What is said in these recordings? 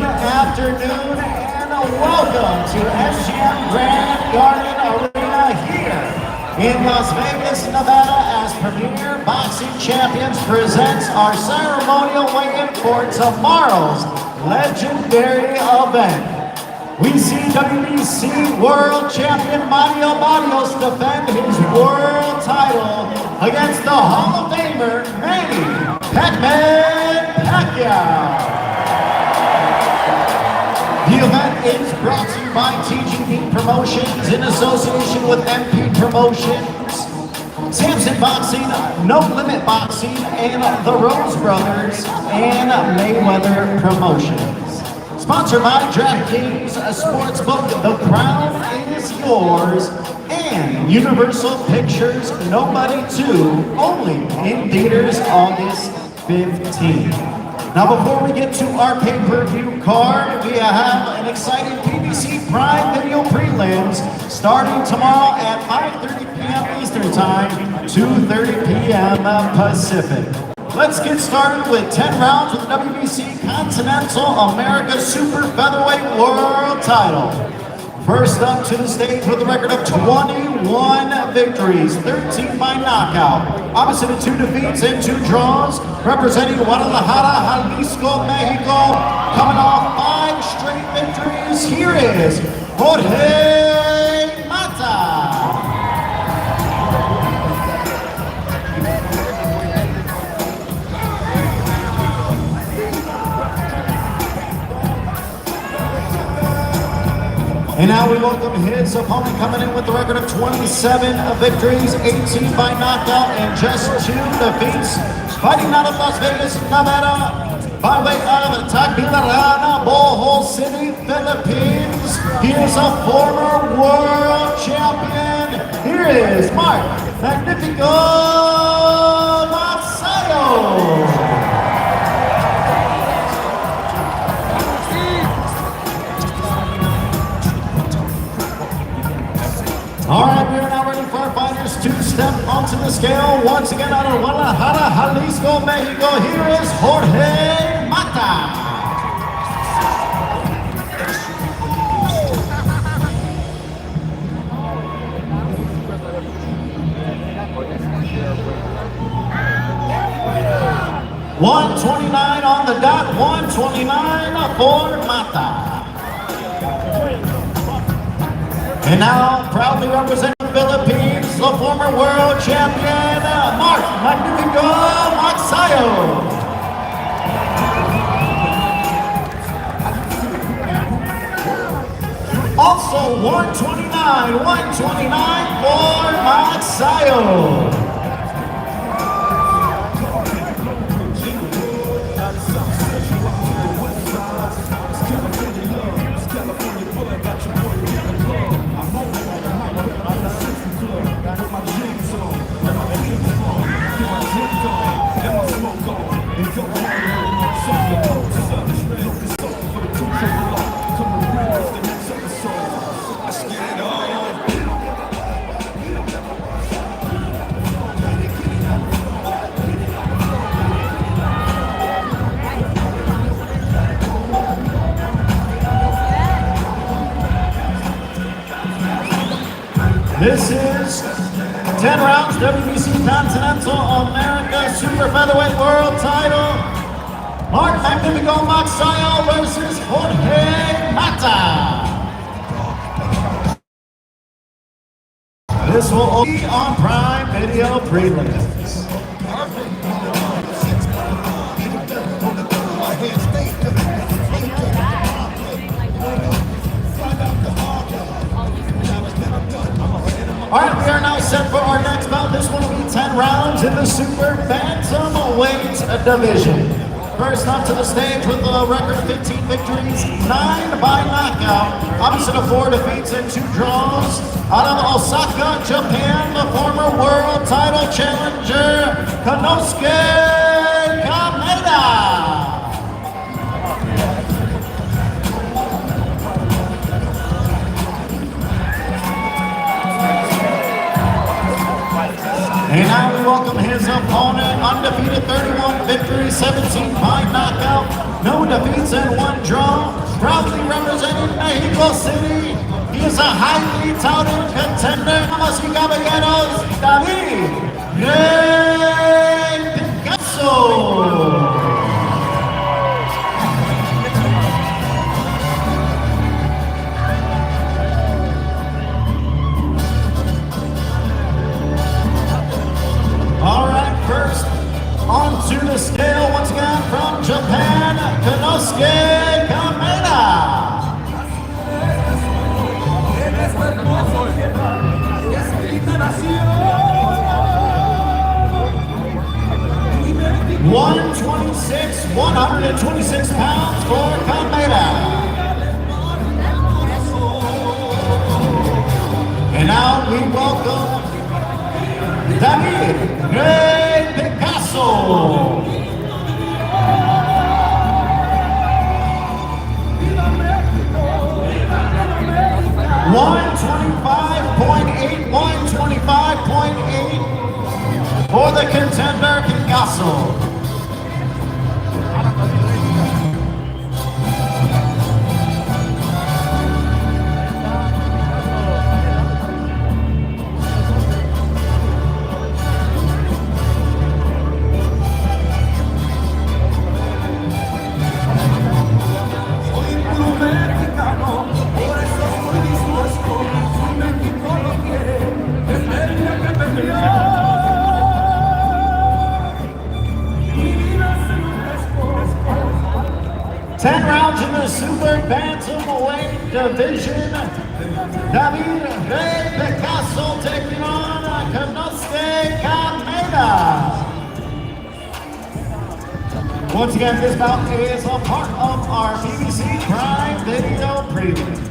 Good afternoon and welcome to SGM Grand Garden Arena here in Las Vegas, Nevada, as Premier Boxing Champions presents our ceremonial weigh-in for tomorrow's legendary event. We see WBC World Champion Mario Barrios defend his world title against the Hall of Famer Manny Pacquiao. The event is brought to you by TGP Promotions in association with MP Promotions, Samson Boxing, No Limit Boxing, and the Rose Brothers, and Mayweather Promotions. Sponsored by DraftKings Sportsbook, The Crown is Yours, and Universal Pictures Nobody 2, only in theaters August 15th. Now before we get to our pay-per-view card, we have an exciting PBC Prime Video prelims starting tomorrow at 5:30 p.m. Eastern Time, 2:30 p.m. Pacific. Let's get started with 10 rounds with the WBC Continental America Super Featherweight World Title. First up to the stage with a record of 21 victories, 13 by knockout. Opposite of 2 defeats and 2 draws, representing Guadalajara, Jalisco, Mexico, coming off 5 straight victories. Here is Jorge Mata. And now we welcome his opponent, coming in with a record of 27 victories, 18 by knockout, and just 2 defeats. Fighting out of Las Vegas, Nevada, by way of Tagbilaran, Bohol City, Philippines. He is a former world champion. Here is Mark Magnifico Masayo. All right, we are now ready for our fighters to step onto the scale. Once again, out of Guadalajara, Jalisco, Mexico, here is Jorge Mata. $129 on the dot, 129 for Mata. And now, proudly representing the Philippines, the former world champion, Mark Magnifico Masayo. Also, 129 for Masayo. This is 10 rounds, WBC Continental America Super Featherweight World Title. Mark Magnifico Masayo versus Jorge Mata. This will be on Prime Video prelims. All right, we are now set for our next bout. This one will be 10 rounds in the Super Bantamweight division. First up to the stage with a record of 15 victories, 9 by knockout. Opposite of 4 defeats and 2 draws. Out of Osaka, Japan, the former world title challenger, Konosuke Kameda. And now we welcome his opponent, undefeated, 31 victories, 17 by knockout, no defeats and 1 draw. proudly representing Mexico City. He is a highly touted contender. Damas y caballeros, David Rey Picasso. All right, first onto the scale once again from Japan, Konosuke Kameda. 126 pounds for Kameda. And now we welcome David Rey Picasso. 125.8 for the contender Picasso. Ten rounds in the super bantamweight division. David Rey Picasso taking on Konosuke Kameda. Once again, this bout is a part of our BBC Prime Video preview.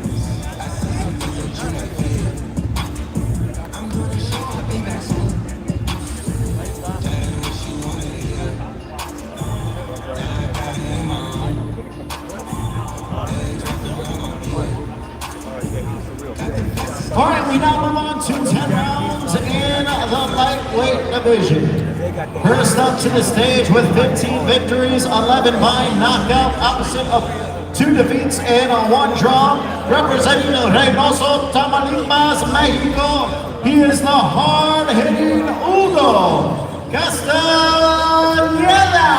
All right, we now move on to 10 rounds in the lightweight division. First up to the stage with 15 victories, 11 by knockout, opposite of 2 defeats and 1 draw. Representing Reynoso, Tamaulipas, Mexico, he is the hard-hitting Hugo Castañeda.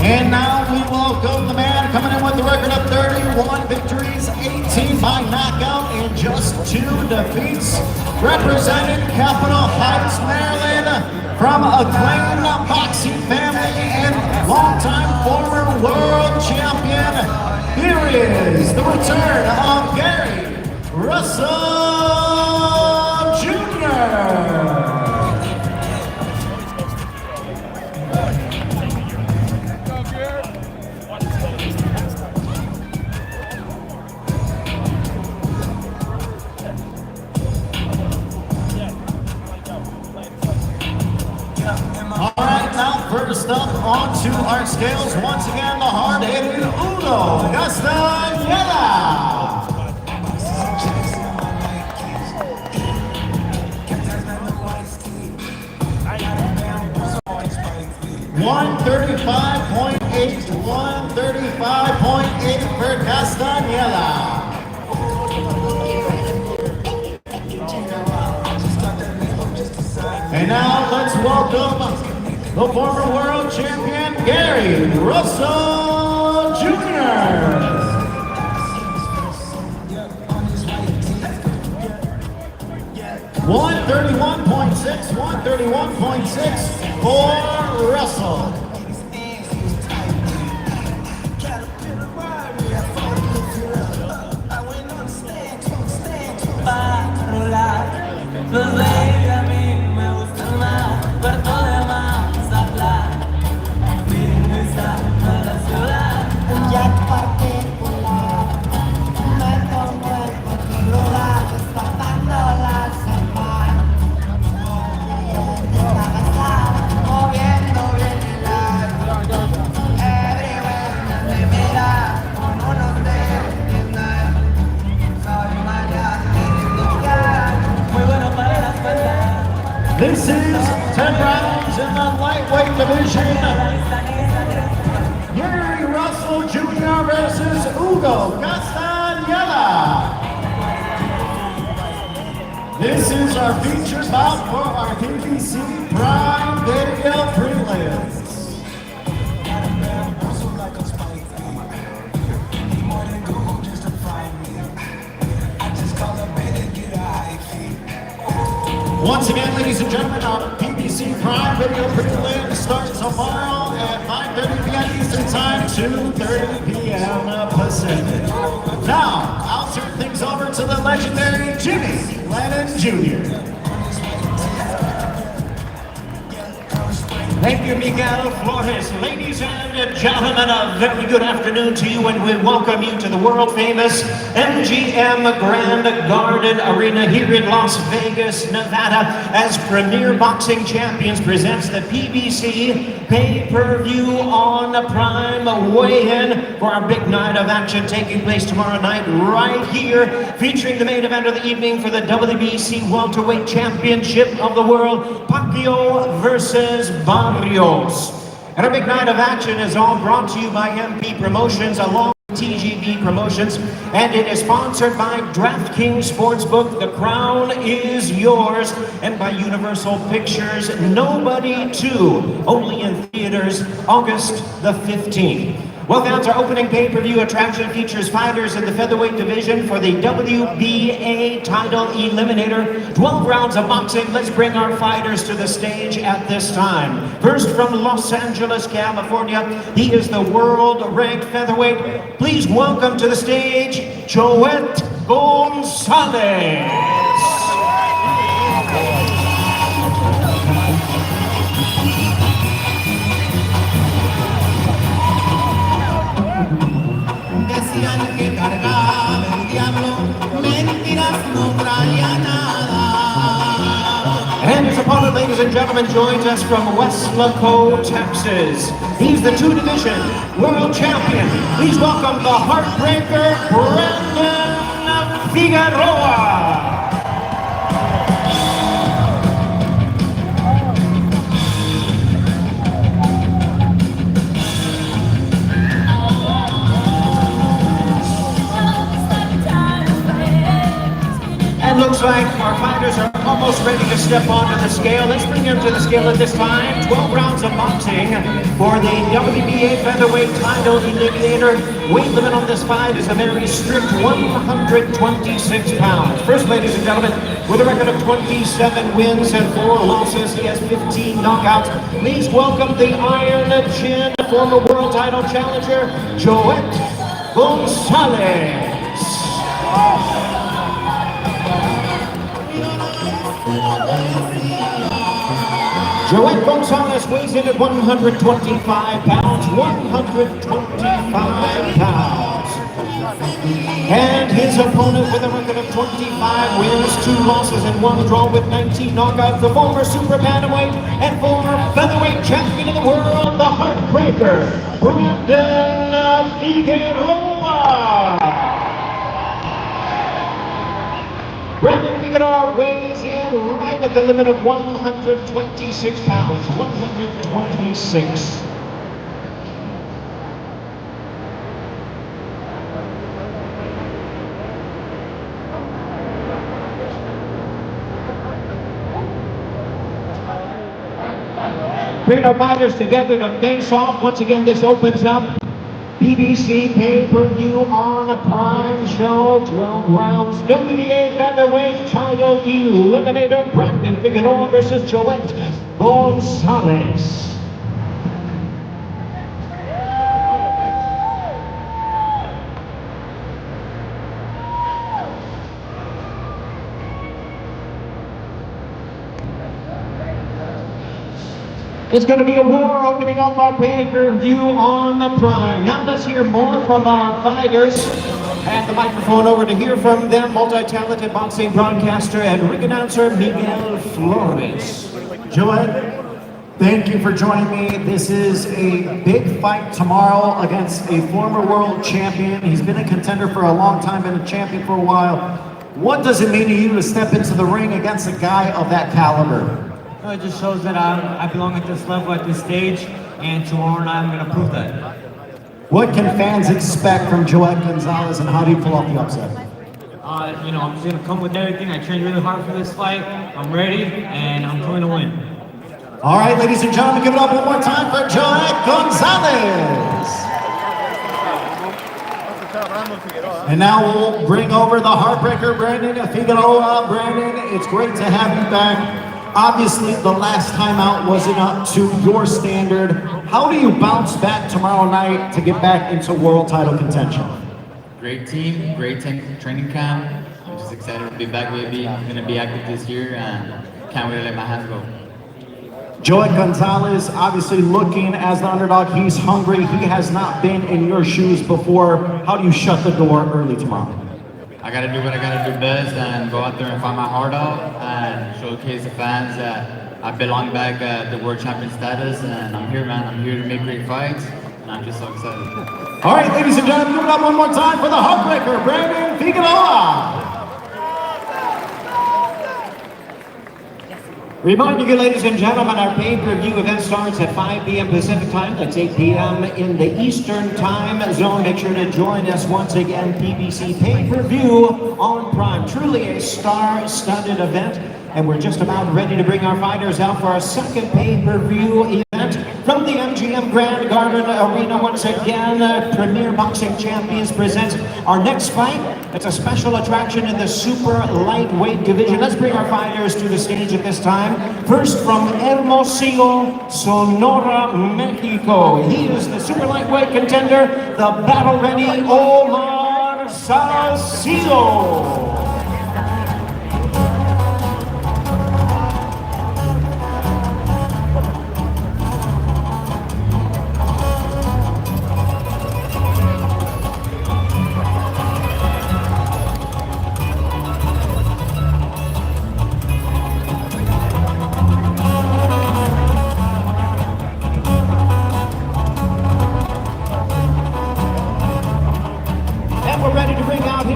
And now we welcome the man coming in with the record of 31 victories, 18 by knockout, and just 2 defeats. Representing Capitol Heights, Maryland, from acclaimed boxing family and longtime former world champion. Here is the return of Gary Russell Jr. First up onto our scales, once again, the hard-hitting Hugo Castañeda. 135.8 for Castañeda. And now let's welcome the former world champion, Gary Russell Jr. 131.6 for Russell. This is 10 rounds in the lightweight division. Gary Russell Jr. versus Hugo Castañeda. This is our feature bout for our PBC Prime Video prelims. Once again, ladies and gentlemen, our PBC Prime Video prelim starts tomorrow at 5:30 p.m. Eastern Time, 2:30 p.m. Pacific. Now, I'll turn things over to the legendary Jimmy Lennon Jr. Thank you, Miguel Flores. Ladies and gentlemen, a very good afternoon to you, and we welcome you to the world-famous MGM Grand Garden Arena here in Las Vegas, Nevada, as Premier Boxing Champions presents the PBC pay-per-view on Prime weigh-in for our big night of action taking place tomorrow night right here, featuring the main event of the evening for the WBC Welterweight Championship of the World, Pacquiao versus Barrios. And our big night of action is all brought to you by MP Promotions along with TGB Promotions, and it is sponsored by DraftKings Sportsbook, The Crown is Yours, and by Universal Pictures, Nobody 2, only in theaters August the 15th. Well, fans, our opening pay-per-view attraction features fighters in the featherweight division for the WBA title eliminator. 12 rounds of boxing. Let's bring our fighters to the stage at this time. First, from Los Angeles, California, he is the world-ranked featherweight. Please welcome to the stage, Joet Gonzalez. And his opponent, ladies and gentlemen, joins us from Weslaco, Texas. He's the two-division world champion. Please welcome the heartbreaker, Brandon Figueroa. Looks like our fighters are almost ready to step onto the scale. Let's bring them to the scale at this time. 12 rounds of boxing for the WBA featherweight title eliminator. Weight limit on this fight is a very strict 126 pounds. First, ladies and gentlemen, with a record of 27 wins and 4 losses, he has 15 knockouts. Please welcome the Iron Chin, former world title challenger, Joet Gonzalez. Joet Gonzalez weighs in at 125 pounds, 125 pounds. And his opponent with a record of 25 wins, 2 losses, and 1 draw with 19 knockouts, the former super bantamweight and former featherweight champion of the world, the heartbreaker, Brandon Figueroa. Brandon Figueroa weighs in right at the limit of 126 pounds, 126. Bring our fighters together to face off. Once again, this opens up PBC pay-per-view on a Prime show, 12 rounds, WBA featherweight title eliminator, Brandon Figueroa versus Joet Gonzalez. It's going to be a war opening up our pay-per-view on the Prime. Now let's hear more from our fighters. Hand the microphone over to hear from their multi-talented boxing broadcaster and ring announcer, Miguel Flores. Joet, thank you for joining me. This is a big fight tomorrow against a former world champion. He's been a contender for a long time, been a champion for a while. What does it mean to you to step into the ring against a guy of that caliber? It just shows that I belong at this level, at this stage, and tomorrow night I'm going to prove that. What can fans expect from Joet Gonzalez, and how do you pull off the upset? You know, I'm just going to come with everything. I trained really hard for this fight. I'm ready, and I'm going to win. All right, ladies and gentlemen, give it up one more time for Joet Gonzalez. And now we'll bring over the Heartbreaker, Brandon Figueroa. Brandon, it's great to have you back. Obviously, the last time out wasn't up to your standard. How do you bounce back tomorrow night to get back into world title contention? Great team, great training camp. I'm just excited to be back, baby. I'm going to be active this year and can't wait to let my hands go. Joet Gonzalez, obviously looking as the underdog. He's hungry. He has not been in your shoes before. How do you shut the door early tomorrow? I got to do what I got to do best and go out there and find my heart out and showcase the fans that I belong back at the world champion status. And I'm here, man. I'm here to make great fights. And I'm just so excited. All right, ladies and gentlemen, give it up one more time for the Heartbreaker, Brandon Figueroa. Reminding you, ladies and gentlemen, our pay-per-view event starts at 5 p.m. Pacific time. That's 8 p.m. in the Eastern time zone. Make sure to join us once again. PBC pay-per-view on Prime. Truly a star-studded event. And we're just about ready to bring our fighters out for our second pay-per-view event from the MGM Grand Garden Arena. Once again, Premier Boxing Champions presents our next fight. It's a special attraction in the super lightweight division. Let's bring our fighters to the stage at this time. First, from Hermosillo, Sonora, Mexico. He is the super lightweight contender, the battle-ready Omar Salcido.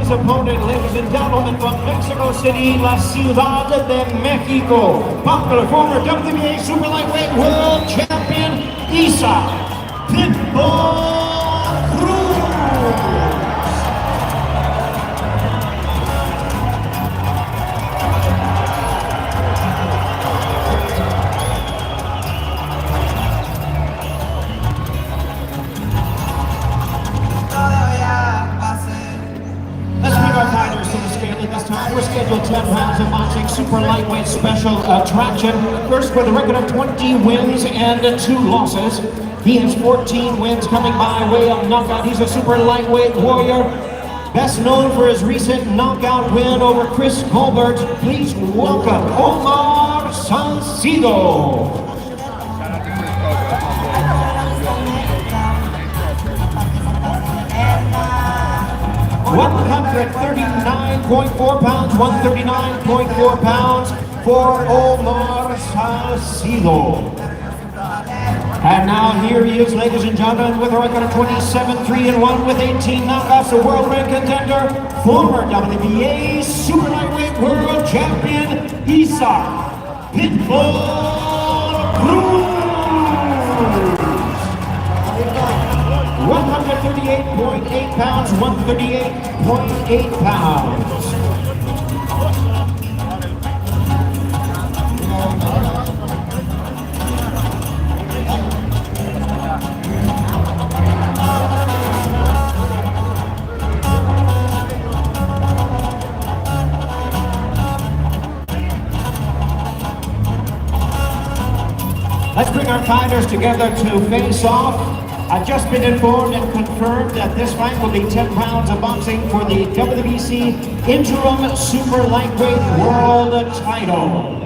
Opponent, ladies and gentlemen, from Mexico City, La Ciudad de Mexico, popular former WBA super lightweight world champion, Isa Pitbull Cruz. We're scheduled 10 rounds of boxing, super lightweight special attraction. First, with a record of 20 wins and 2 losses. He has 14 wins coming by way of knockout. He's a super lightweight warrior. Best known for his recent knockout win over Chris Colbert. Please welcome Omar Salcido. 139.4 pounds, 139.4 pounds for Omar Salcido. And now here he is, ladies and gentlemen, with a record of 27-3-1 with 18 knockouts, a world rank contender, former WBA super lightweight world champion, Isa Pitbull Cruz. 138.8 pounds, 138.8 pounds. Let's bring our fighters together to face off. I've just been informed and confirmed that this fight will be 10 rounds of boxing for the WBC Interim Super Lightweight World Title.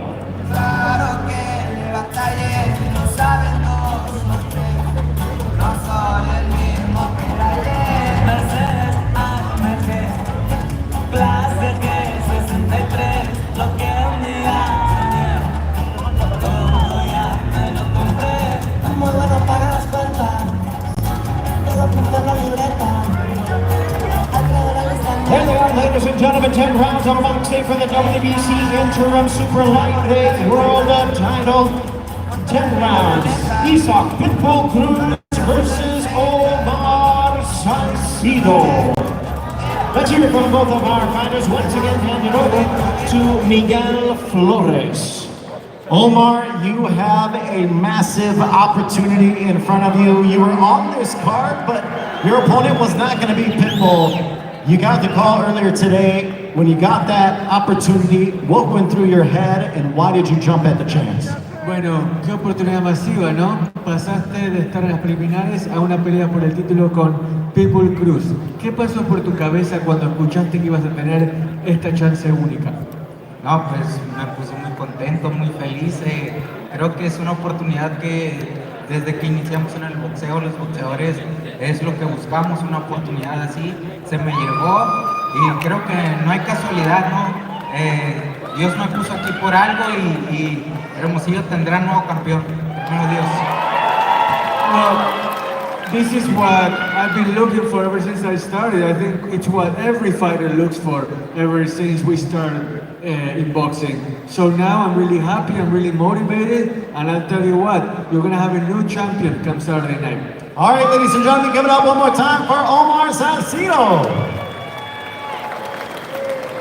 Here they are, ladies ladies and gentlemen, 10 rounds of boxing for the WBC Interim Super Lightweight World Title. 10 rounds. Isaac Pitbull Cruz versus Omar Salcido. Let's hear it from both of our fighters. Once again, hand it over to Miguel Flores. Omar, you have a massive opportunity in front of you. You were on this card, but your opponent was not going to be Pitbull. You got the call earlier today. When you got that opportunity, what went through your head and why did you jump at the chance? Bueno, qué oportunidad masiva, ¿no? Pasaste de estar en las preliminares a una pelea por el título con Pitbull Cruz. ¿Qué pasó por tu cabeza cuando escuchaste que ibas a tener esta chance única? No, pues me puse muy contento, muy feliz. Creo que es una oportunidad que desde que iniciamos en el boxeo, los boxeadores es lo que buscamos, una oportunidad así. Se me llegó y creo que no hay casualidad, ¿no? Dios me puso aquí por algo y Hermosillo tendrá nuevo campeón. Primero Dios. Well, this is what I've been looking for ever since I started. I think it's what every fighter looks for ever since we started in boxing. So now I'm really happy, I'm really motivated, and I'll tell you what, you're gonna have a new champion come Saturday night. All right, ladies and gentlemen, give it up one more time for Omar Salcido.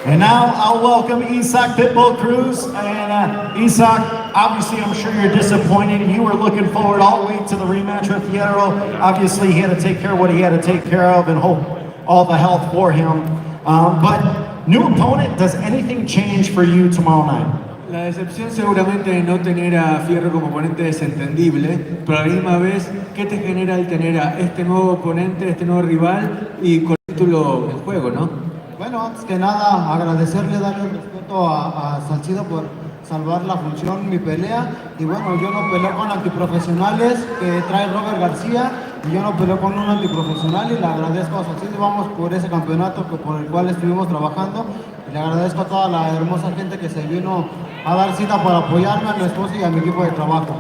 And now I'll welcome Isaac Pitbull Cruz. And Isaac, obviously I'm sure you're disappointed. You were looking forward all the way to the rematch with Fierro. Obviously he had to take care of what he had to take care of and hope all the health for him. But new opponent, does anything change for you tomorrow night? La decepción seguramente de no tener a Fierro como oponente es entendible, pero a la misma vez, ¿qué te genera el tener a este nuevo oponente, este nuevo rival y con el título en juego, no? Bueno, antes que nada, agradecerle, darle respeto a Salcido por salvar la función, mi pelea. Y bueno, yo no peleo con antiprofesionales que trae Robert García, y yo no peleo con un antiprofesional, y le agradezco a Salcido. Vamos por ese campeonato por el cual estuvimos trabajando. Y le agradezco a toda la hermosa gente que se vino a dar cita para apoyarme, a mi esposa y a mi equipo de trabajo.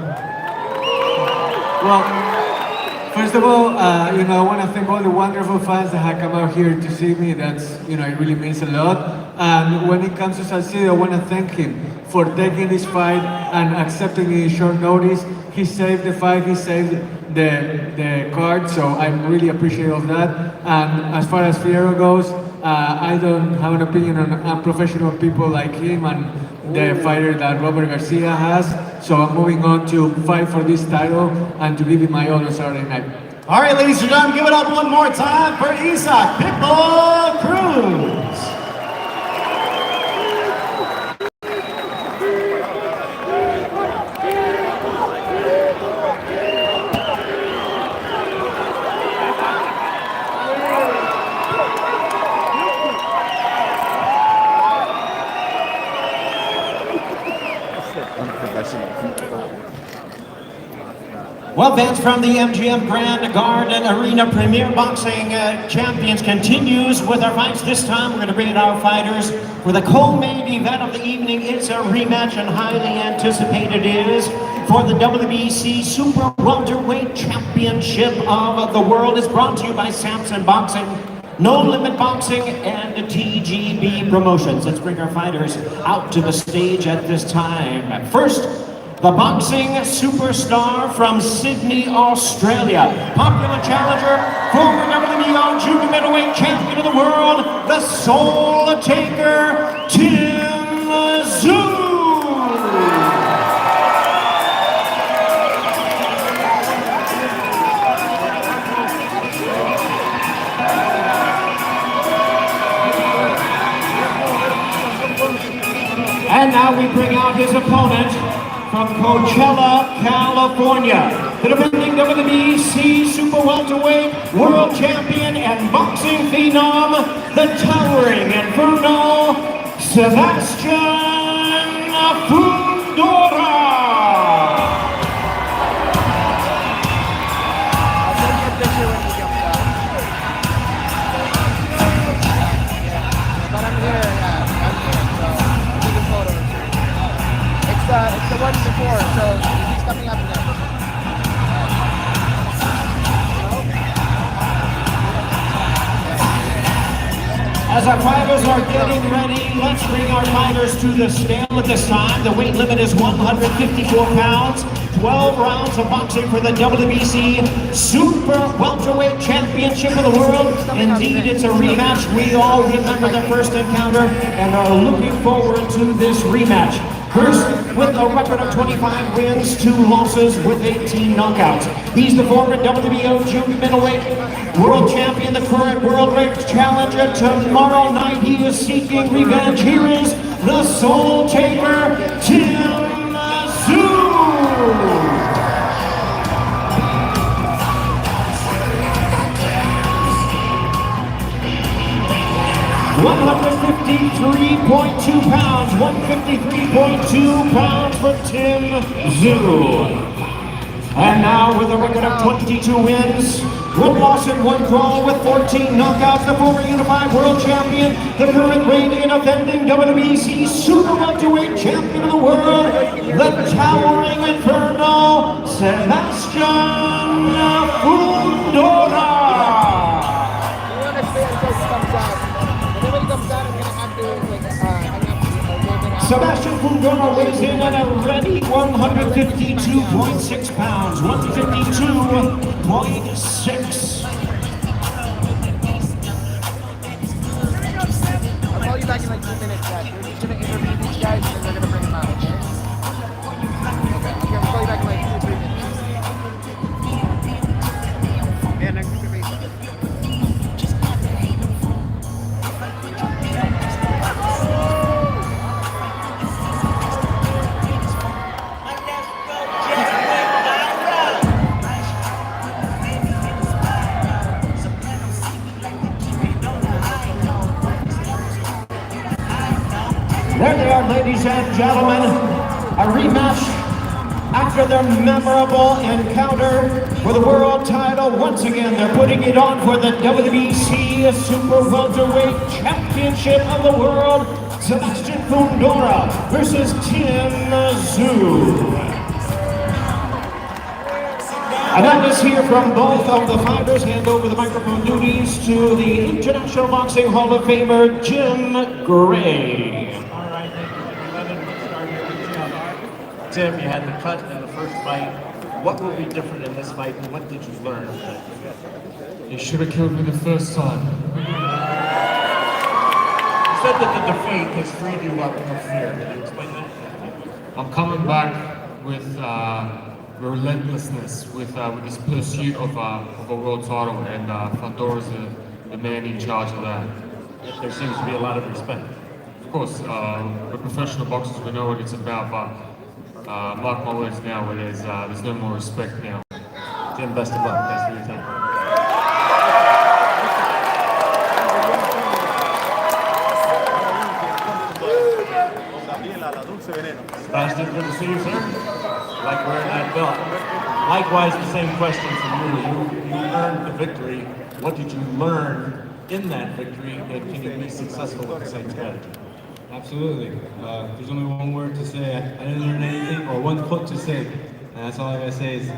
Well, first of all, I want to thank all the wonderful fans that have come out here to see me. That's, it really means a lot. And when it comes to Salcido, I want to thank him for taking this fight and accepting it in short notice. He saved the fight, he saved the card, so I'm really appreciative of that. And as far as Fierro goes, I don't have an opinion on unprofessional people like him and the fighter that Robert Garcia has. So I'm moving on to fight for this title and to give it my all on Saturday night. All right, ladies and gentlemen, give it up one more time for Isaac Pitbull Cruz. Well, fans from the MGM Grand Garden Arena Premier Boxing Champions continues with our fights. This time we're going to bring in our fighters for the co-main event of the evening. It's a rematch and highly anticipated is for the WBC Super Welterweight Championship of the World. Is brought to you by Samson Boxing, No Limit Boxing, and TGB Promotions. Let's bring our fighters out to the stage at this time. First, the boxing superstar from Sydney, Australia, popular challenger, former WBO junior middleweight champion of the world, the Soul Taker, Tim Tszyu. And now we bring out his opponent from Coachella, California, the defending WBC Super Welterweight World Champion and boxing phenom, the towering Inferno, Sebastian Fundora. It's the one before, so he's coming up next. As our fighters are getting ready, let's bring our fighters to the scale at this time. The weight limit is 154 pounds. 12 rounds of boxing for the WBC Super Welterweight Championship of the World. Indeed, it's a rematch. We all remember the first encounter and are looking forward to this rematch. First, with a record of 25 wins, 2 losses with 18 knockouts. He's the former WBO junior middleweight world champion, the current world ranked challenger. Tomorrow night, he is seeking revenge. Here is the Soul Taker, Tim Tszyu. 153.2 pounds, 153.2 pounds for Tim Tszyu. And now with a record of 22 wins, 1 loss and 1 draw with 14 knockouts, the former unified world champion, the current reigning and defending WBC Super Welterweight champion of the world, the towering inferno, Sebastian Fundora. Sebastian Fundora weighs in at a ready 152.6 pounds, 152.6. I'll call you back in like 2 minutes, guys. We're just gonna interview these guys and then we're gonna bring them out, okay? Okay, I'll call you back in like 2 or 3 minutes. Yeah, next week. There they are, ladies and gentlemen, a rematch after their memorable encounter for the world title. Once again, they're putting it on for the WBC Super Welterweight Championship of the World. Sebastian Fundora versus Tim Tszyu. And that is here from both of the fighters. Hand over the microphone duties to the International Boxing Hall of Famer, Jim Gray. Tim, you had the cut in the first fight. What will be different in this fight, and what did you learn? You should have killed me the first time. You said that the defeat has freed you up from fear. Can you explain that? I'm coming back with relentlessness, with this pursuit of a world title, and Fundora's the man in charge of that. There seems to be a lot of respect. Of course, we're professional boxers, we know what it's about, but mark my words now, where there's no more respect now. Jim, best of luck. Thanks for your time. Sebastian, good to see you, sir. Like wearing that belt. Likewise, the same question from you. You earned the victory. What did you learn in that victory, and can you be successful with the same strategy? Absolutely. There's only one word to say. I didn't learn anything, or one quote to say. And that's all I gotta say is,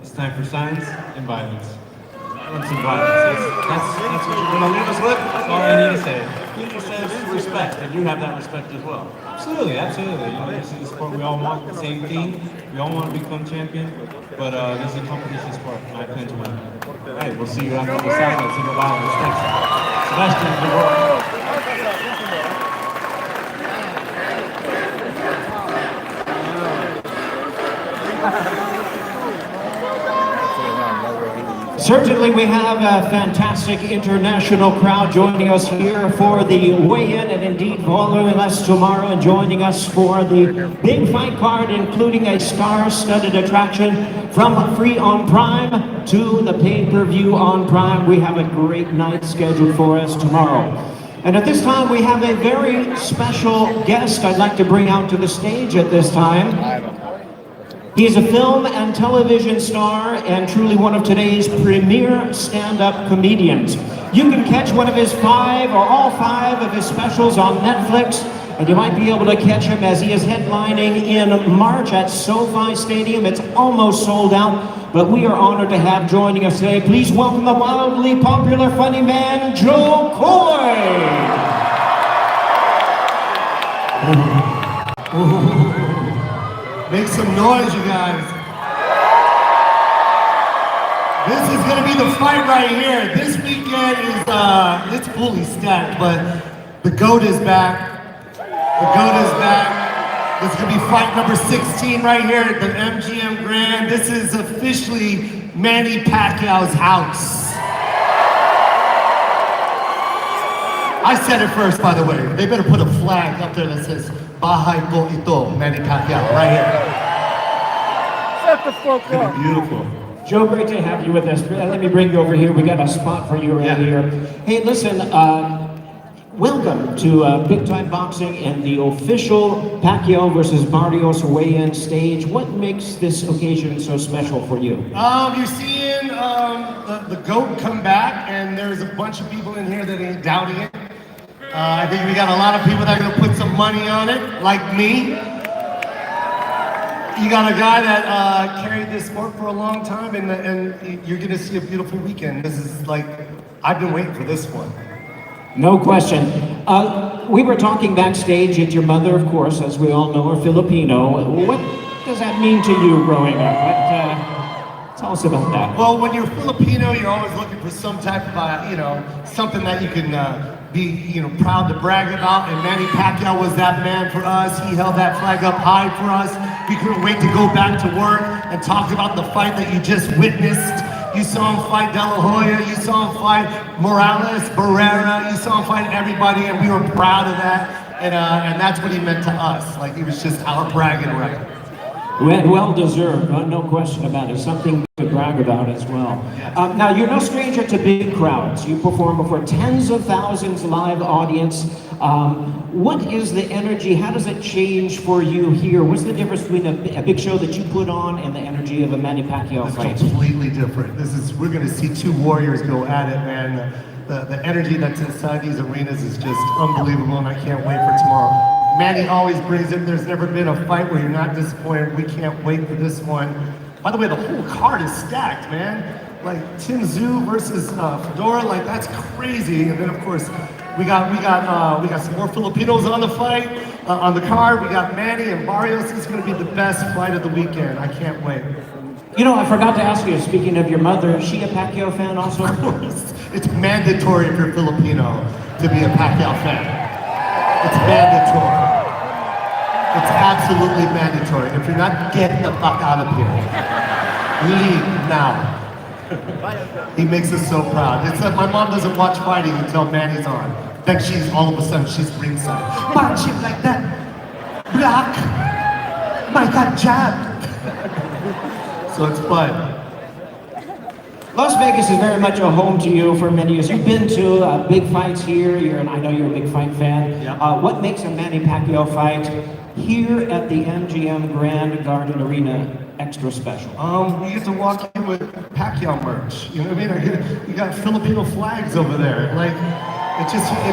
it's time for science and violence. Violence and violence. That's what you're gonna leave us with? That's all I need to say. You said respect, and you have that respect as well. Absolutely, absolutely. You know, this is a sport we all want the same thing. We all want to become champion, but this is a competition sport, and I plan to win. All right, we'll see you after the silence and the violence. Thanks. Sebastian, good work. Certainly we have a fantastic international crowd joining us here for the weigh-in, and indeed following us tomorrow and joining us for the big fight card, including a star-studded attraction from free on Prime to the pay-per-view on Prime. We have a great night scheduled for us tomorrow. And at this time we have a very special guest I'd like to bring out to the stage at this time. He is a film and television star and truly one of today's premier stand-up comedians. You can catch one of his 5 or all 5 of his specials on Netflix, and you might be able to catch him as he is headlining in March at SoFi Stadium. It's almost sold out, but we are honored to have joining us today. Please welcome the wildly popular funny man, Joe Coy. Make some noise, you guys. This is gonna be the fight right here. This weekend is, it's fully stacked, but the GOAT is back. The GOAT is back. This is gonna be fight number 16 right here at the MGM Grand. This is officially Manny Pacquiao's house. I said it first, by the way. They better put a flag up there that says Bahay ko ito, Manny Pacquiao, right here. Shut the fuck up. Beautiful. Joe, great to have you with us. Let me bring you over here. We got a spot for you right here. Hey, listen, welcome to Big Time Boxing and the official Pacquiao versus Barrios weigh-in stage. What makes this occasion so special for you? You're seeing the GOAT come back, and there's a bunch of people in here that ain't doubting it. I think we got a lot of people that are gonna put some money on it, like me. You got a guy that carried this sport for a long time, and you're gonna see a beautiful weekend. This is like, I've been waiting for this one. No question. We were talking backstage at your mother, of course, as we all know, are Filipino. What does that mean to you growing up? Tell us about that. Well, when you're Filipino, you're always looking for some type of, something that you can be, proud to brag about. And Manny Pacquiao was that man for us. He held that flag up high for us. We couldn't wait to go back to work and talk about the fight that you just witnessed. You saw him fight De La Hoya, you saw him fight Morales, Barrera, you saw him fight everybody, and we were proud of that. And that's what he meant to us. Like, he was just our bragging right. Well deserved, no question about it. Something to brag about as well. Now, you're no stranger to big crowds. You perform before tens of thousands live audience. What is the energy? How does it change for you here? What's the difference between a big show that you put on and the energy of a Manny Pacquiao fight? It's completely different. We're going to see two warriors go at it, man. The energy that's inside these arenas is just unbelievable, and I can't wait for tomorrow. Manny always brings it. There's never been a fight where you're not disappointed. We can't wait for this one. By the way, the whole card is stacked, man. Like Tim Tszyu versus Fedora, like that's crazy. And then of course, we got some more Filipinos on the fight, on the card. We got Manny and Barrios. It's going to be the best fight of the weekend. I can't wait. I forgot to ask you, speaking of your mother, is she a Pacquiao fan also? Of course. It's mandatory if you're Filipino to be a Pacquiao fan. It's mandatory. It's absolutely mandatory. If you're not, get the fuck out of here. Leave now. He makes us so proud. It's like my mom doesn't watch fighting until Manny's on. Then all of a sudden, she's ringside. Punch him like that. Block. My God, jab. So it's fun. Las Vegas is very much a home to you for many years. You've been to big fights here. I know you're a big fight fan. Yeah. What makes a Manny Pacquiao fight here at the MGM Grand Garden Arena extra special? You get to walk in with Pacquiao merch. You know what I mean? You got Filipino flags over there. Like, it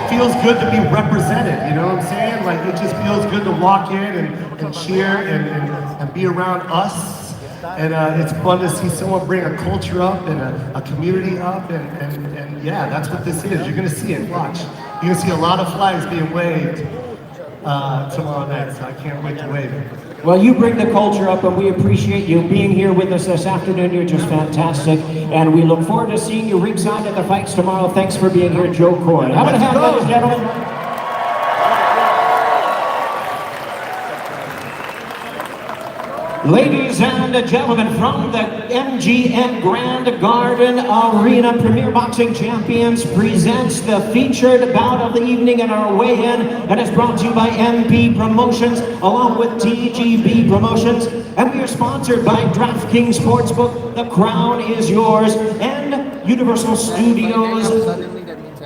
feels good to be represented. You know what I'm saying? Like, it just feels good to walk in and cheer and be around us. And it's fun to see someone bring a culture up and a community up, and yeah, that's what this is. You're gonna see it, watch. You're gonna see a lot of flags being waved tomorrow night, so I can't wait to wave it. Well, you bring the culture up, and we appreciate you being here with us this afternoon. You're just fantastic, and we look forward to seeing you ringside at the fights tomorrow. Thanks for being here, Joe Coy. How about a hand, ladies and gentlemen? Ladies and gentlemen, from the MGM Grand Garden Arena, Premier Boxing Champions presents the featured bout of the evening in our weigh-in, and is brought to you by MP Promotions, along with TGB Promotions, and we are sponsored by DraftKings Sportsbook, The Crown is Yours, and Universal Studios.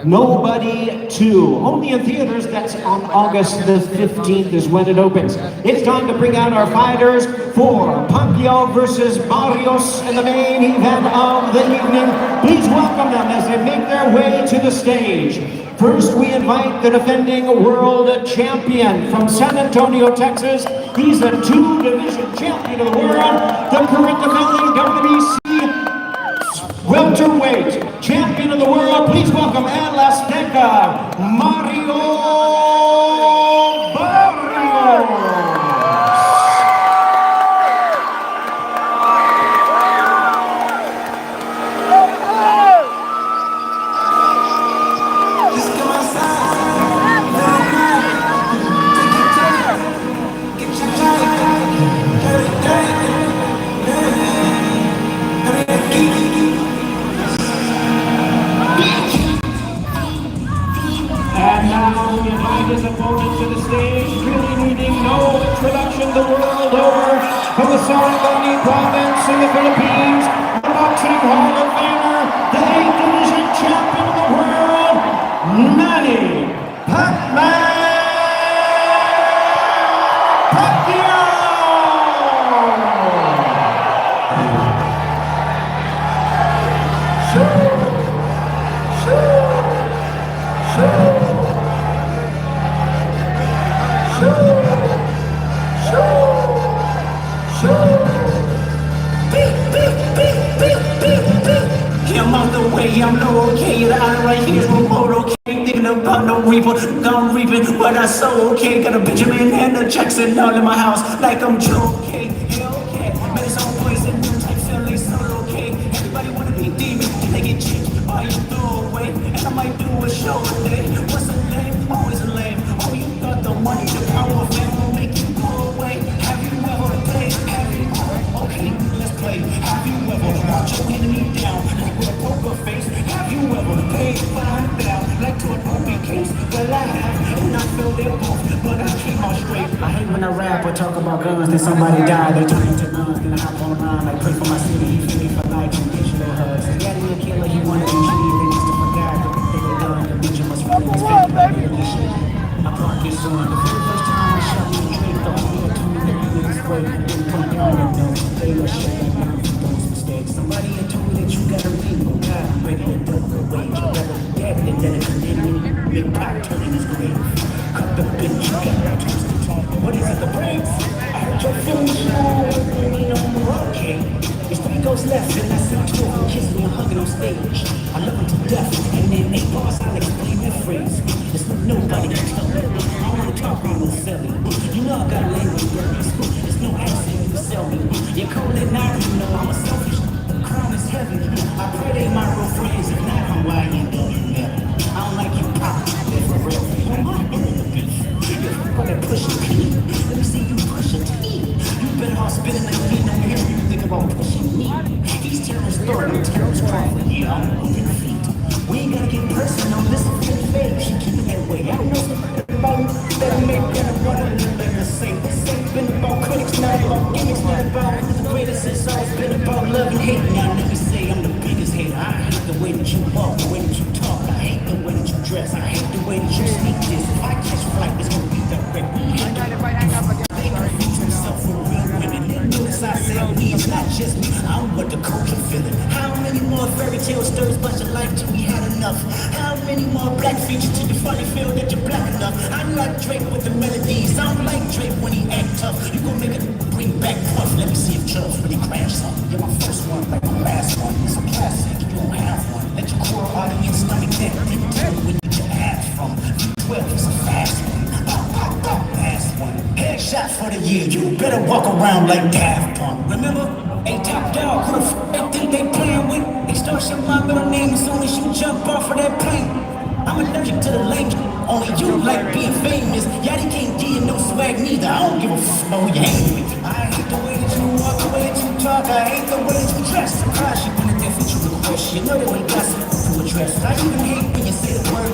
Nobody 2. Only in theaters. That's on August the 15th is when it opens. It's time to bring out our fighters for Pacquiao versus Barrios in the main event of the evening. Please welcome them as they make their way to the stage. First, we invite the defending world champion from San Antonio, Texas. He's the 2-division champion of the world, the current defending WBC welterweight champion of the world, please welcome El Azteca, Mario Barrios. And now we invite his opponent to the stage, really needing no introduction the world over, from the Sarangani province in the Philippines, the boxing Hall of Famer, the 8th division champion of the world, Manny Pacquiao! I'm on the way, I'm low, okay, the eye right here's remote, okay, thinking about no reaper, gone reaping, but I so okay, got a Benjamin and a Jackson all in my house, like I'm Joe, okay, Hellcat, man, it's all poison, new type LA solo, okay, everybody wanna be demon, they get cheap, buy you throw away, and I might do a show today, what's a lame, always a lame, oh, you got the money, the power of fame will make you go away, have you ever played, have you ever, okay, let's play, have you ever watch your enemy down, like with a poker face, have you ever paid $5 like to an open case, well I have, and I feel their both, but I keep on straight, I hate when I rap or talk about guns, then somebody die, they turn into guns, then I hop online, like pray for my city, he feel me for life, and digital hugs, his daddy a killer, he wanted to cheat, they just forgot, they were done, the bitch must really was fake, like shit, I brought this on, the very first time I shot me straight, the only one told me that you niggas wait, and didn't put me on it, no, they were shit, I learned from those mistakes, somebody had told me that you gotta read, oh God, I'm ready to do the wage, you better dead than that it condemn me, big pop turning his grave, cut the bitch, you got to the talk, what is it, the brakes? I heard your feelings strong, you ain't on the road, okay, there's 3 goes left, and I see 2 of them kiss me and hugging on stage, I love them to death, and then they pause, I'll explain that phrase, there's nobody can tell me, I wanna talk on the selling, you know I got language words, there's no accent you can sell me, you're cold at night, you know I'm a selfish, the crown is heavy, I pray they my real friends, if not Hawaiian, don't you never, I don't like you pop, live for real, you're my the beef, you're gonna push a P, let me see you push a T, you better off spinning like me, no here, you think about pushing me, these terrorists throw them terrorists cry, yeah, I'm moving feet, we ain't gotta get personal, listen to the fake, she keep it that way, I don't know about that I make that I want to let her say, this ain't been about critics, not about gimmicks, not about who's the greatest, it's always been about love and hate, now let me say I'm the biggest hater, I hate the way that you walk, the way that you talk, I hate the way that you dress, I hate the way that you sneak this, if I catch flight, it's gonna be direct, they confuse themselves for real women, notice I sell needs, not just me, I'm what the culture feeling, how many more fairy tale stories about your life till we had enough, how many more black features till you finally feel that you're black enough, I'm like Drake with the melodies, I'm like Drake when he act tough, you gon' make it bring back puff, let me see if Charles really crash something, you're my first one, like my last one, it's a classic, you don't have one, let your core audience stomach that, then tell me where you get your ass from, V12 is a fast one, last one, headshot for the year, you better walk around like Daft Punk, remember? Hey, top dog, who the f*** think they playing with? Extortion, my middle name as soon as you jump off of that plane. I'm allergic to the language, only you like being famous. Yachty can't give you no swag neither, I don't give a f*** about who you hang with. I hate the way that you walk, the way that you talk, I hate the way that you dress. Surprise you when a different you request, you know that we got something to address. I even hate when you say the word,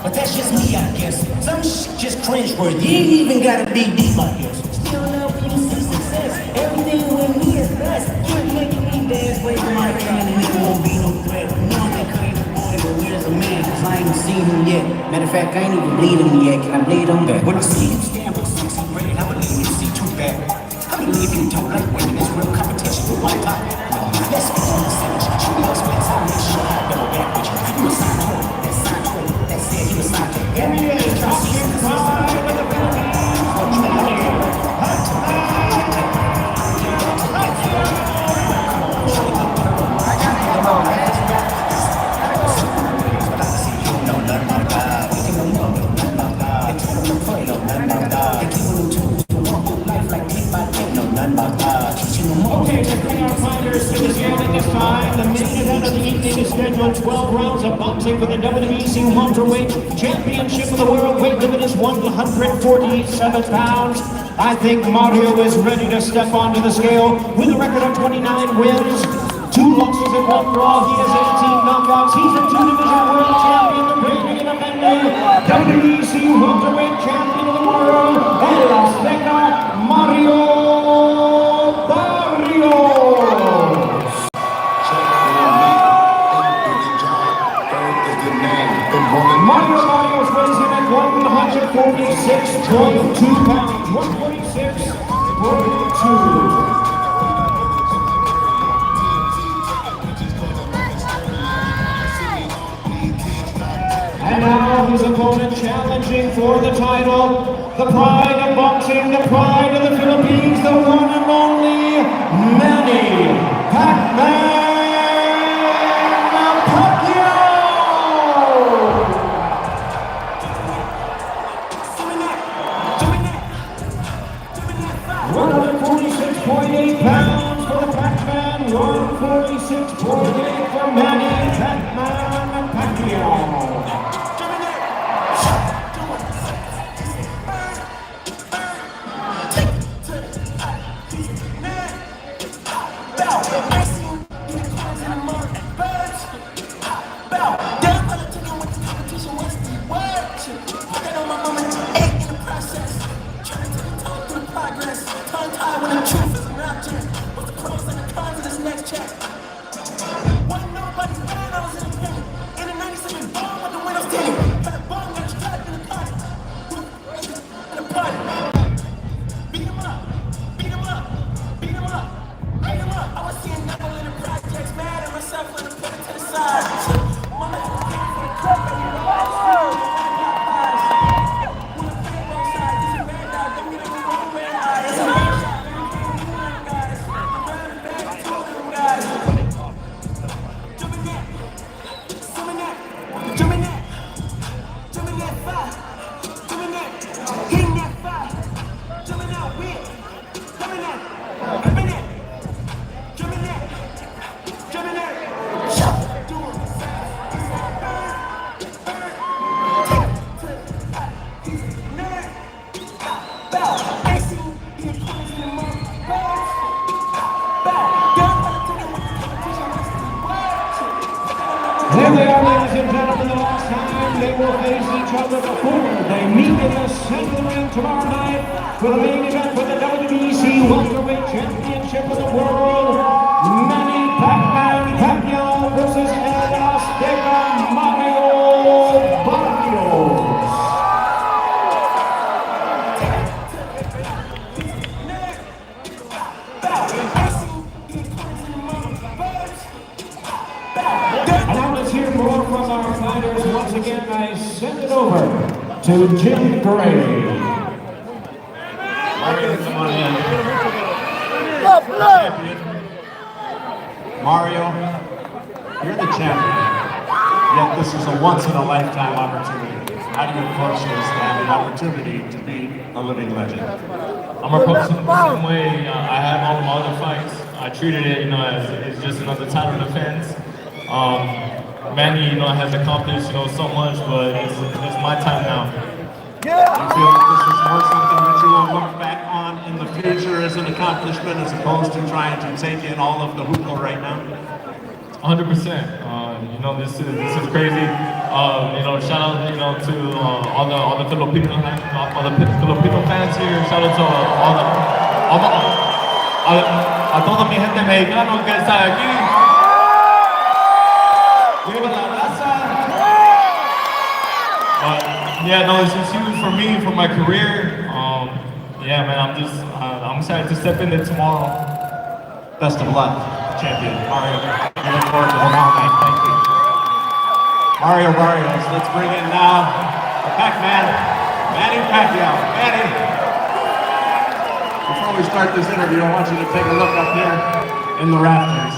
but that's just me, I guess. Some shit just cringe-worthy, you ain't even gotta be deep, I guess. Still love when you see success, everything with me is best. You're making me dance, wait for my hand, and it won't be no threat. No, they claim the boy, but where's the man? Cause I ain't seen him yet. Matter of fact, I ain't even bleed him yet. Can I bleed him back? When I see him stand with sexy red, I believe you see too bad. I believe you don't like women, it's real competition with my pot. Let's get on the stage, show me those friends, I'll make sure I better back with you. You a sign to it, that sign to it, that said you a sign to it. Every day, I see you with the Philippines. I got it. event of the evening is scheduled 12 rounds of boxing for the WBC welterweight championship of the world. Weight limit is 147 pounds. I think Mario is ready to step onto the scale with a record of 29 wins, 2 losses and 1 draw. He has 18 knockouts. He's a 2-division world champion, the reigning and defending WBC welterweight champion of the world, El Azteca, Mario Barrios. Mario Barrios weighs in at 146.2 pounds. 146.2. And now his opponent challenging for the title, the pride of boxing, the pride of the Philippines, the one and only Manny Pacquiao. £146.8 for the Pac-Man, 146.8 for Manny Pacman Pacquiao. Here they are, ladies and gentlemen, the last time they will face each other before they meet in the center of the ring tomorrow night for the main event for the WBC welterweight championship of the world. Manny Pacquiao versus El Azteca, Mario Barrios. And now let's hear more from our fighters. Once again, I send it over to Jim Gray. Mario, come on in. Champion. Mario, you're the champion. Yet this is a once-in-a-lifetime opportunity. How do you approach this to have the opportunity to be a living legend? I'm approaching it the same way I had all of my other fights. I treated it, as just another title defense. Manny, has accomplished, so much, but it's my time now. You feel that this is more something that you will look back on in the future as an accomplishment as opposed to trying to take in all of the hoopla right now? 100%. This is crazy. Shout out, to all the Filipino fans here. Shout out to a toda mi gente mexicana que está aquí. Viva la raza. It's just huge for me, for my career. Man, I'm excited to step into tomorrow. Best of luck, champion Mario. We look forward to tomorrow night. Thank you. Mario Barrios, let's bring in now the Pac-Man, Manny Pacquiao. Manny, before we start this interview, I want you to take a look up here in the rafters,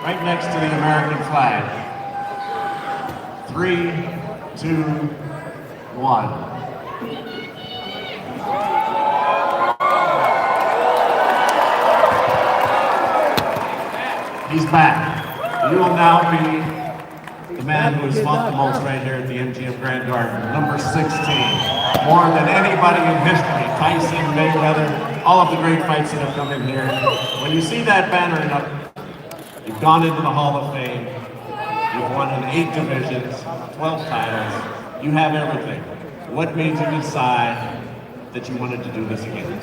right next to the American flag. 3, 2, 1. He's back. You will now be the man who has fought the most right here at the MGM Grand Garden, number 16. More than anybody in history, Tyson, Mayweather, all of the great fights that have come in here. When you see that banner up, you've gone into the Hall of Fame, you've won in 8 divisions, 12 titles, you have everything. What made you decide that you wanted to do this again?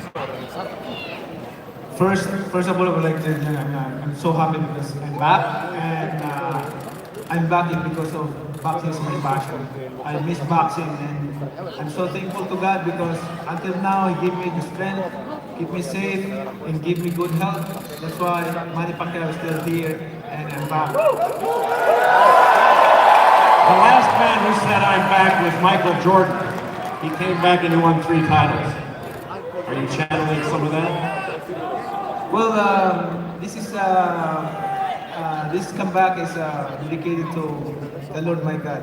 First of all, I would like to say I'm so happy because I'm back, and I'm back because of boxing is my passion. I miss boxing, and I'm so thankful to God because until now He gave me the strength, keep me safe, and give me good health. That's why Manny Pacquiao is still here, and I'm back. The last man who said I'm back was Michael Jordan. He came back and he won 3 titles. Are you channeling some of that? Well, this comeback is dedicated to the Lord my God.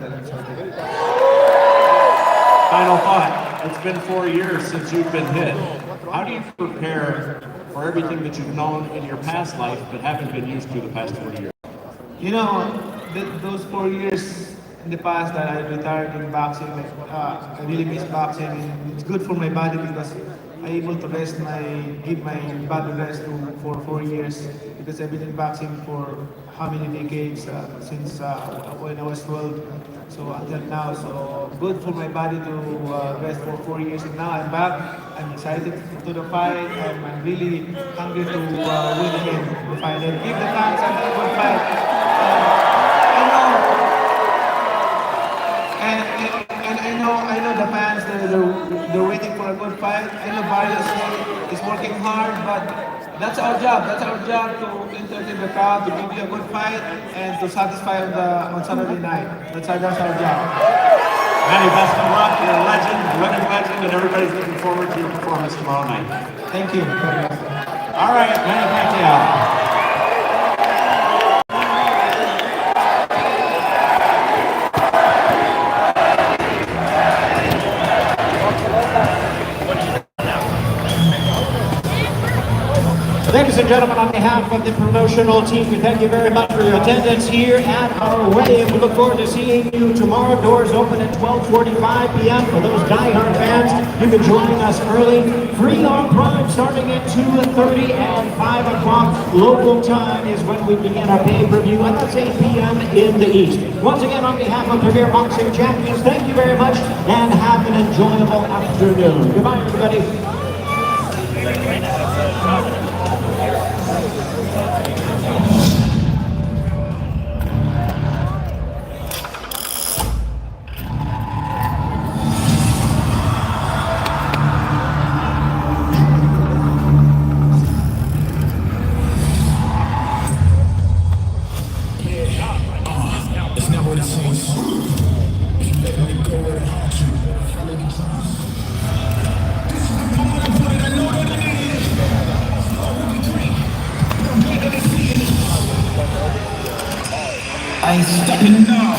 Final thought. It's been 4 years since you've been hit. How do you prepare for everything that you've known in your past life but haven't been used to the past 4 years? You know, those 4 years in the past that I retired in boxing, I really miss boxing, and it's good for my body because I'm able to give my body rest for 4 years because I've been in boxing for how many decades since when I was 12, so until now. So good for my body to rest for 4 years, and now I'm back. I'm excited to the fight. I'm really hungry to win again the fight and give the fans a good fight. I know the fans, they're waiting for a good fight. I know Barrios is working hard, but that's our job. That's our job to entertain the crowd, to give you a good fight, and to satisfy on Saturday night. That's our job. Manny, best of luck. You're a legend, a living legend, and everybody's looking forward to your performance tomorrow night. Thank you. All right, Manny Pacquiao. Ladies and gentlemen, on behalf of the promotional team, we thank you very much for your attendance here at our weigh-in. We look forward to seeing you tomorrow. Doors open at 12:45 p.m. For those die-hard fans, you can join us early. Free on Prime starting at 2:30 and 5 o'clock local time is when we begin our pay-per-view, and that's 8 p.m. in the East. Once again, on behalf of Premier Boxing Champions, thank you very much and have an enjoyable afternoon. Goodbye, everybody. I ain't stopping now.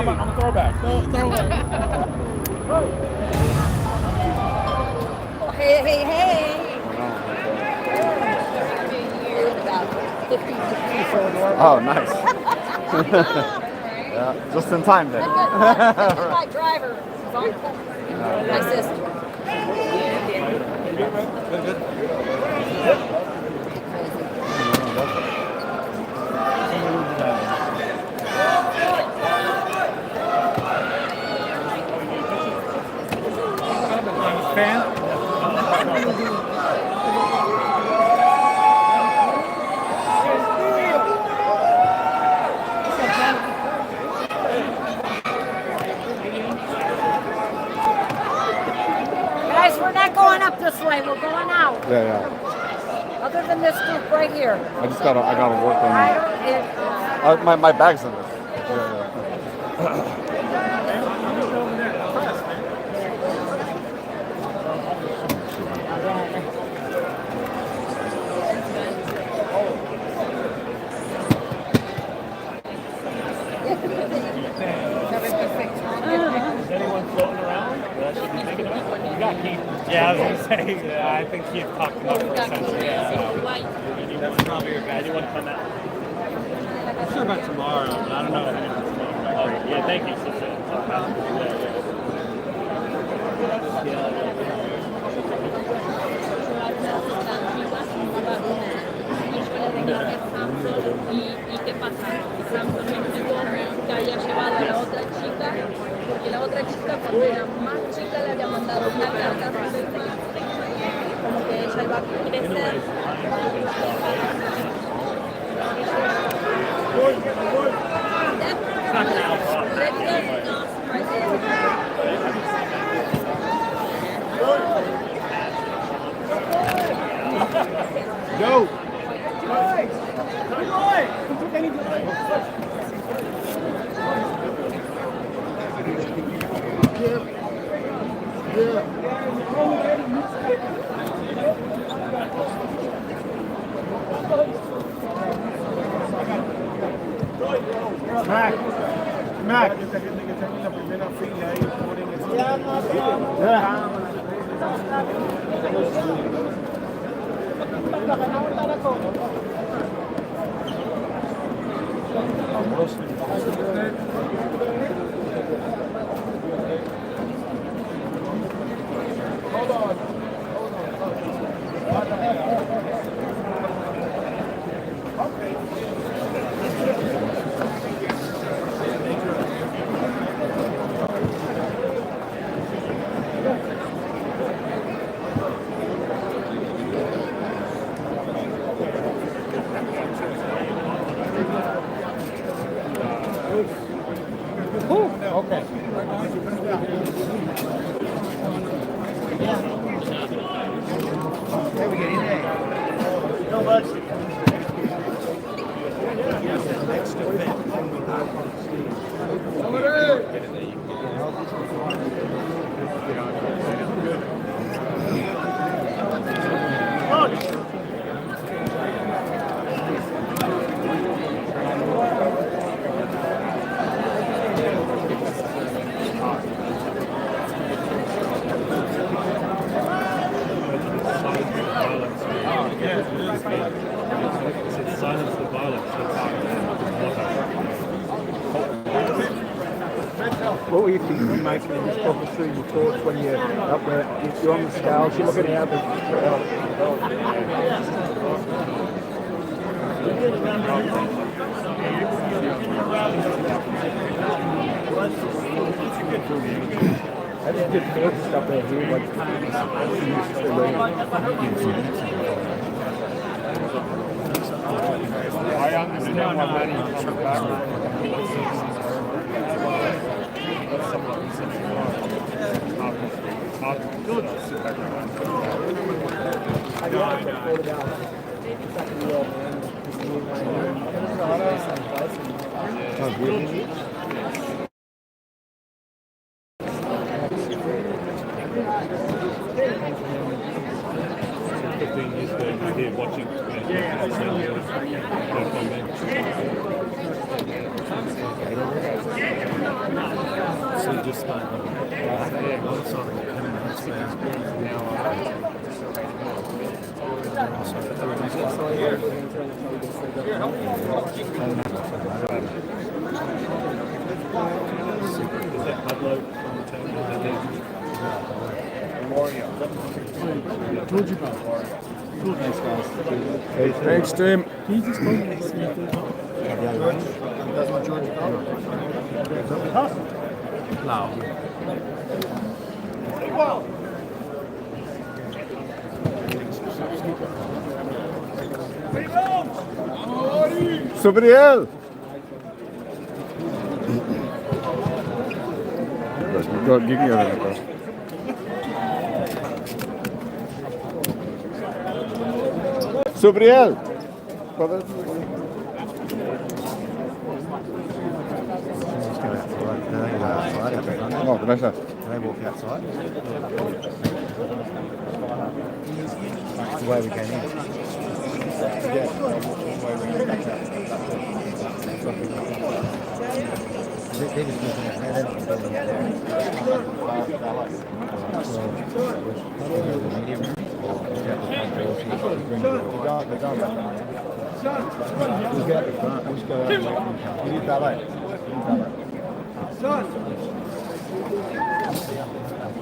On the throwback. Throwback. Hey, hey, hey. About 50, 60. Oh, nice. Yeah, just in time then. My driver is on my sister. Good. Yeah. Other than this group right here. I gotta work on I it. don't. My bag's in this. Yeah. Is anyone floating around that I should be thinking about? You got Keith. Yeah, I was gonna say. I think Keith talked enough for a second. That's probably your guy. Do you want to come out? I'm sure about tomorrow, but I don't know if anyone's floating. Oh, yeah, thank you, sister. ¿Y qué pasa? Samson me explicó que había llevado a la otra chica, porque la otra chica cuando era más chica le había mandado una carta a su mamá, como que ella iba a crecer. Go! Mac. What were you thinking, mate, when you just talking through your thoughts when you're up there, you're on the scales, you're looking out I just did focus up there here, like, I understand why Manny comes back. That's some of the reasons watching. So just Georgie Bell. Nice guys. Hey, thanks, Tim. Can you just call me next to me? That's my Georgie Bell. Loud. Gabriel! Gegen Subriel. No, gracias.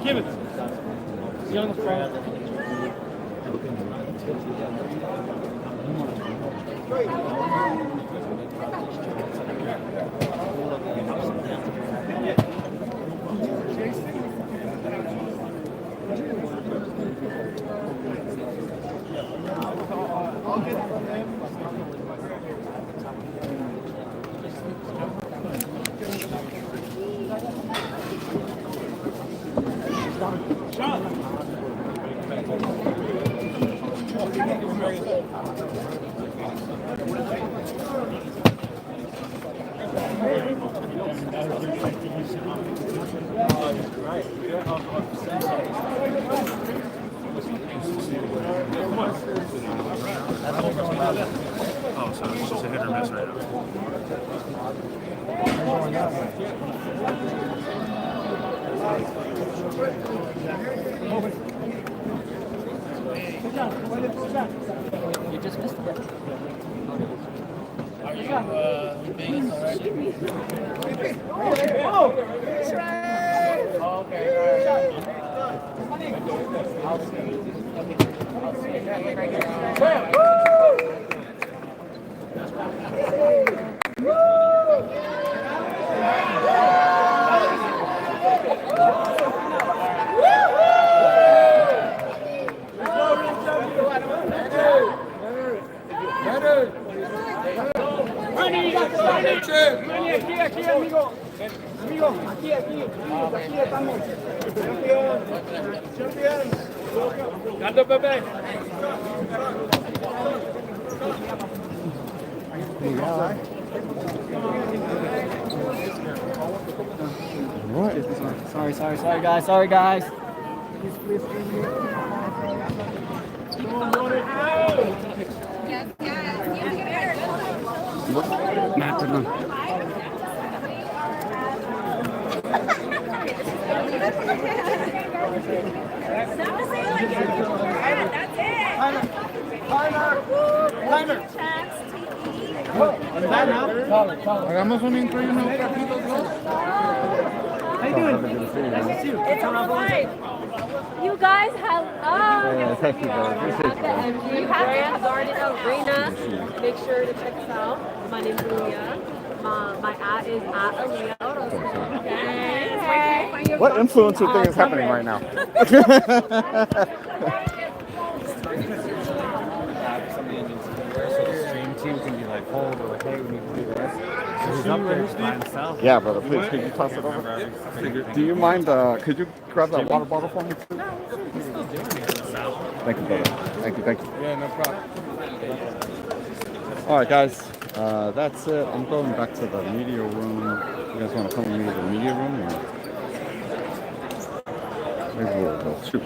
Give it. Young frog. Oh, so it's just a hit or miss right You just missed it. Are you Vegas already? Manny, aquí, amigo. Amigo, aquí estamos. Champion. Gato Pepe. What? Sorry guys. Nah, perdón. Hagamos un intro y una aquí los dos. How you doing? Nice to see you. It's on live. You guys have, Thank you, brother. Appreciate you. you have Grand Garden Arena. Make sure to check us out. My name's Leah. My at is @Leah. Okay. What influencer thing is happening right now? Stream team can be like, hold or like, hey, we need to do this. So he's up there by himself. Yeah, brother, please, could you toss it over? Do you mind, could you grab that water bottle for me, too? Thank you, brother. Thank you. Yeah, no problem. All right, guys, that's it. I'm going back to the media room. You guys want to come with me to the media room? Or? Maybe we'll go. Shoot.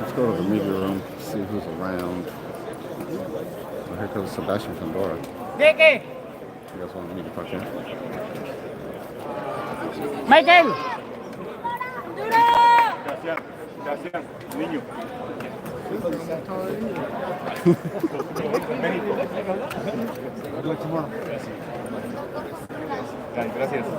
Let's go to the media room, see who's around. Oh, here comes Sebastian Pandora. Vicky! You guys want me to talk to him? Michael! Gracias, niño. Gracias.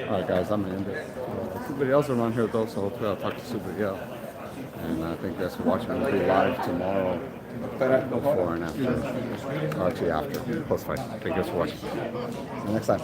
Alright guys, I'm gonna end it. Somebody else around here though, so hopefully I'll talk to Subriel. And I think that's watching me be live tomorrow, before and after. Or actually after, post fight. Thank you guys for watching. See you next time.